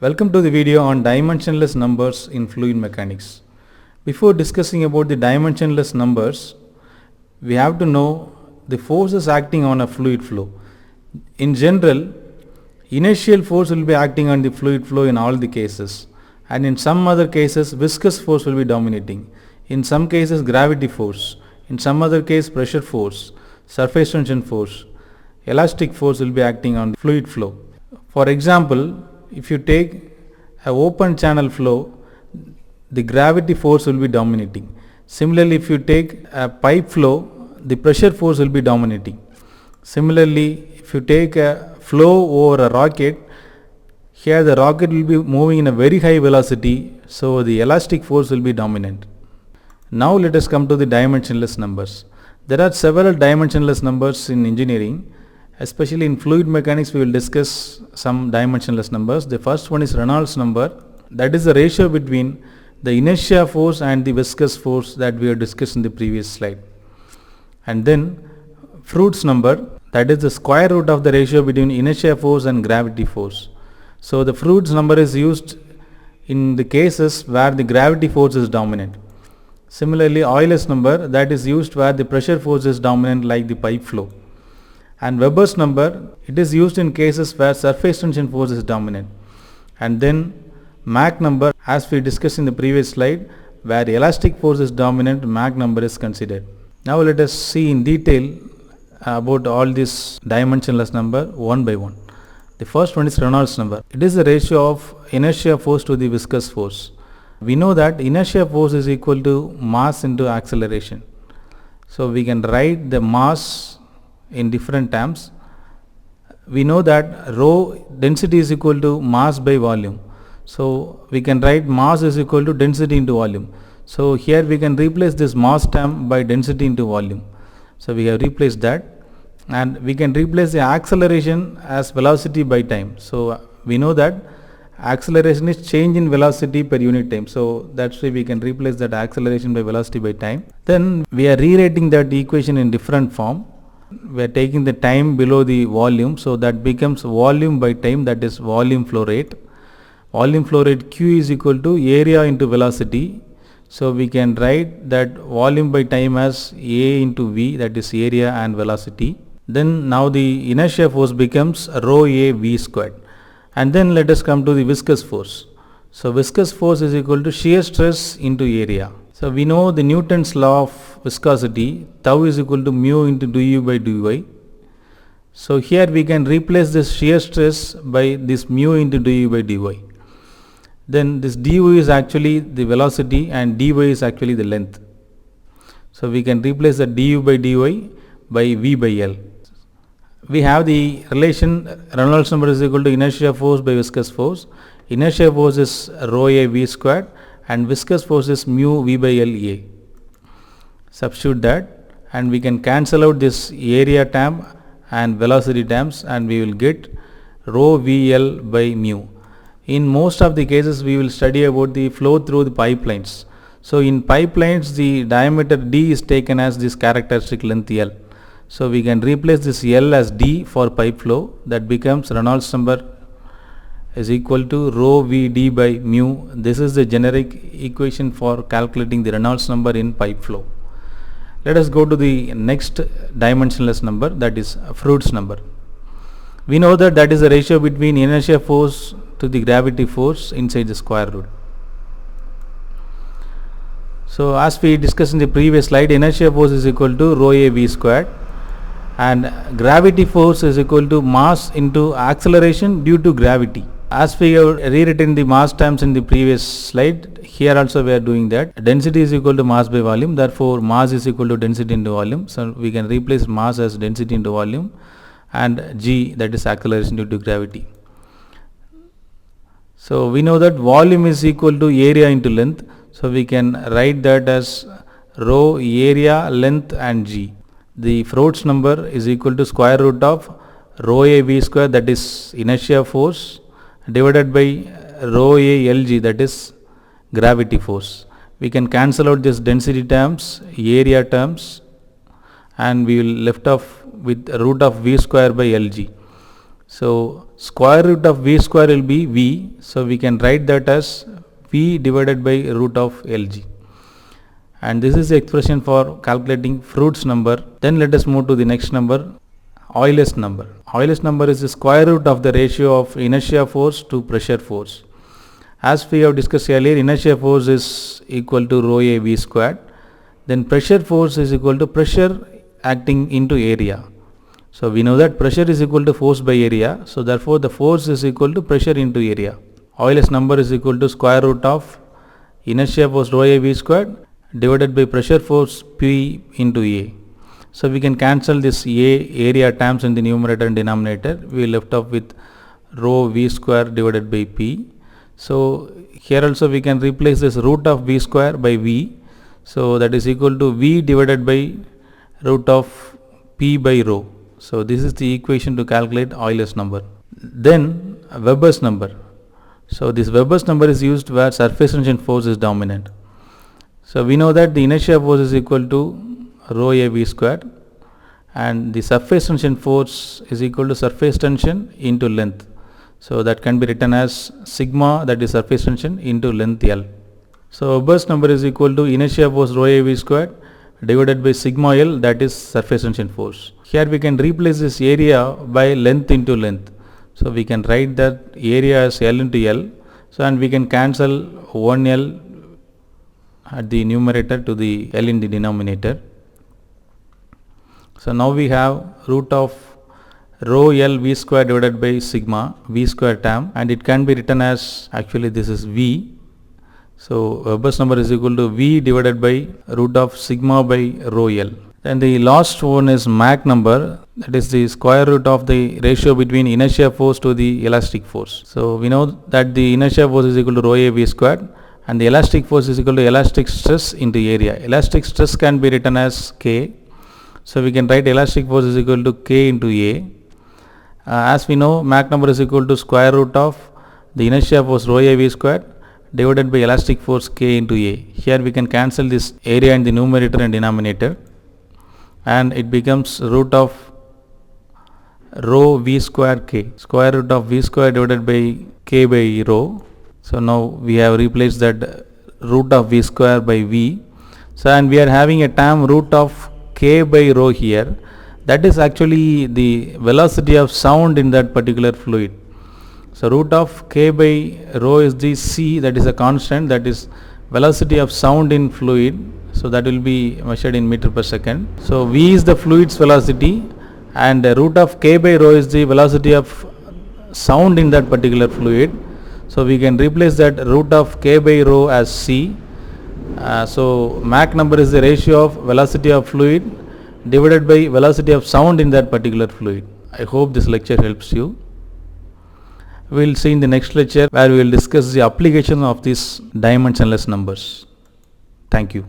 Welcome to the video on dimensionless numbers in fluid mechanics. Before discussing about the dimensionless numbers, we have to know the forces acting on a fluid flow. In general, inertial force will be acting on the fluid flow in all the cases, and in some other cases viscous force will be dominating. In some cases gravity force, in some other case pressure force, surface tension force, elastic force will be acting on the fluid flow. For example, if you take an open channel flow, the gravity force will be dominating. Similarly, if you take a pipe flow, the pressure force will be dominating. Similarly, if you take a flow over a rocket, here the rocket will be moving in a very high velocity, so the elastic force will be dominant. Now let us come to the dimensionless numbers. There are several dimensionless numbers in engineering. Especially in fluid mechanics, we will discuss some dimensionless numbers. The first one is Reynolds number. That is the ratio between the inertia force and the viscous force that we have discussed in the previous slide. And then Froude's number, that is the square root of the ratio between inertia force and gravity force. So the Froude's number is used in the cases where the gravity force is dominant. Similarly, Euler's number, that is used where the pressure force is dominant, like the pipe flow. And Weber's number, it is used in cases where surface tension force is dominant. And then Mach number, as we discussed in the previous slide, where elastic force is dominant, Mach number is considered. Now let us see in detail about all these dimensionless number one by one. The first one is Reynolds number. It is the ratio of inertia force to the viscous force. We know that inertia force is equal to mass into acceleration. So we can write the mass in different terms. We know that rho density is equal to mass by volume. So we can write mass is equal to density into volume. So here we can replace this mass term by density into volume. So we have replaced that, and we can replace the acceleration as velocity by time. So we know that acceleration is change in velocity per unit time. So that's why we can replace that acceleration by velocity by time. Then we are rewriting that equation in different form. We are taking the time below the volume, so that becomes volume by time, that is volume flow rate. Volume flow rate Q is equal to area into velocity. So we can write that volume by time as A into V, that is area and velocity. Then now the inertia force becomes rho A V squared. And then let us come to the viscous force. So viscous force is equal to shear stress into area. So we know the Newton's law of viscosity, tau is equal to mu into du by dy. So here we can replace this shear stress by this mu into du by dy. Then this du is actually the velocity and dy is actually the length. So we can replace the du by dy by v by L. We have the relation Reynolds number is equal to inertia force by viscous force. Inertia force is rho a v squared and viscous force is mu v by L A. Substitute that and we can cancel out this area term and velocity terms, and we will get rho v L by mu. In most of the cases we will study about the flow through the pipelines. So in pipelines the diameter d is taken as this characteristic length L. So we can replace this L as d for pipe flow. That becomes Reynolds number is equal to rho v d by mu. This is the generic equation for calculating the Reynolds number in pipe flow. Let us go to the next dimensionless number, that is Froude's number. We know that that is the ratio between inertia force to the gravity force inside the square root. So as we discussed in the previous slide, inertia force is equal to rho a v squared and gravity force is equal to mass into acceleration due to gravity. As we have rewritten the mass terms in the previous slide, here also we are doing that. Density is equal to mass by volume, therefore mass is equal to density into volume. So we can replace mass as density into volume and g, that is acceleration due to gravity. So we know that volume is equal to area into length. So we can write that as rho area, length and g. The Froude's number is equal to square root of rho a v square, that is inertia force, divided by rho a lg, that is gravity force. We can cancel out this density terms, area terms, and we will left off with root of v square by lg. So square root of V square will be V. So we can write that as V divided by root of Lg. And this is the expression for calculating Froude's number. Then let us move to the next number, Euler's number. Euler's number is the square root of the ratio of inertia force to pressure force. As we have discussed earlier, inertia force is equal to rho a V squared. Then pressure force is equal to pressure acting into area. So we know that pressure is equal to force by area. So therefore the force is equal to pressure into area. Euler's number is equal to square root of inertia force rho a V squared divided by pressure force P into A. So we can cancel this A area terms in the numerator and denominator. We left off with rho V square divided by P. So here also we can replace this root of V square by V. So that is equal to V divided by root of P by rho. So this is the equation to calculate Euler's number. Then Weber's number. So this Weber's number is used where surface tension force is dominant. So we know that the inertia force is equal to rho a V squared and the surface tension force is equal to surface tension into length. So that can be written as sigma, that is surface tension, into length L. So Weber's number is equal to inertia force rho a V squared divided by sigma L, that is surface tension force. Here we can replace this area by length into length. So we can write that area as L into L. So and we can cancel 1L at the numerator to the L in the denominator. So now we have root of rho L V square divided by sigma V square term, and it can be written as, actually this is V. So Weber's number is equal to V divided by root of sigma by rho L. Then the last one is Mach number, that is the square root of the ratio between inertia force to the elastic force. So we know that the inertia force is equal to rho a V squared and the elastic force is equal to elastic stress into area. Elastic stress can be written as K. So we can write elastic force is equal to K into A. As we know, Mach number is equal to square root of the inertia force rho a V squared divided by elastic force K into A. Here we can cancel this area in the numerator and denominator, and it becomes root of rho V square K, square root of V square divided by K by rho. So now we have replaced that root of V square by V. So and we are having a term root of K by rho here. That is actually the velocity of sound in that particular fluid. So root of K by rho is the C, that is a constant, that is velocity of sound in fluid. So that will be measured in meter per second. So V is the fluid's velocity and the root of K by rho is the velocity of sound in that particular fluid. So we can replace that root of K by rho as C. So Mach number is the ratio of velocity of fluid divided by velocity of sound in that particular fluid. I hope this lecture helps you. We will see in the next lecture where we will discuss the application of these dimensionless numbers. Thank you.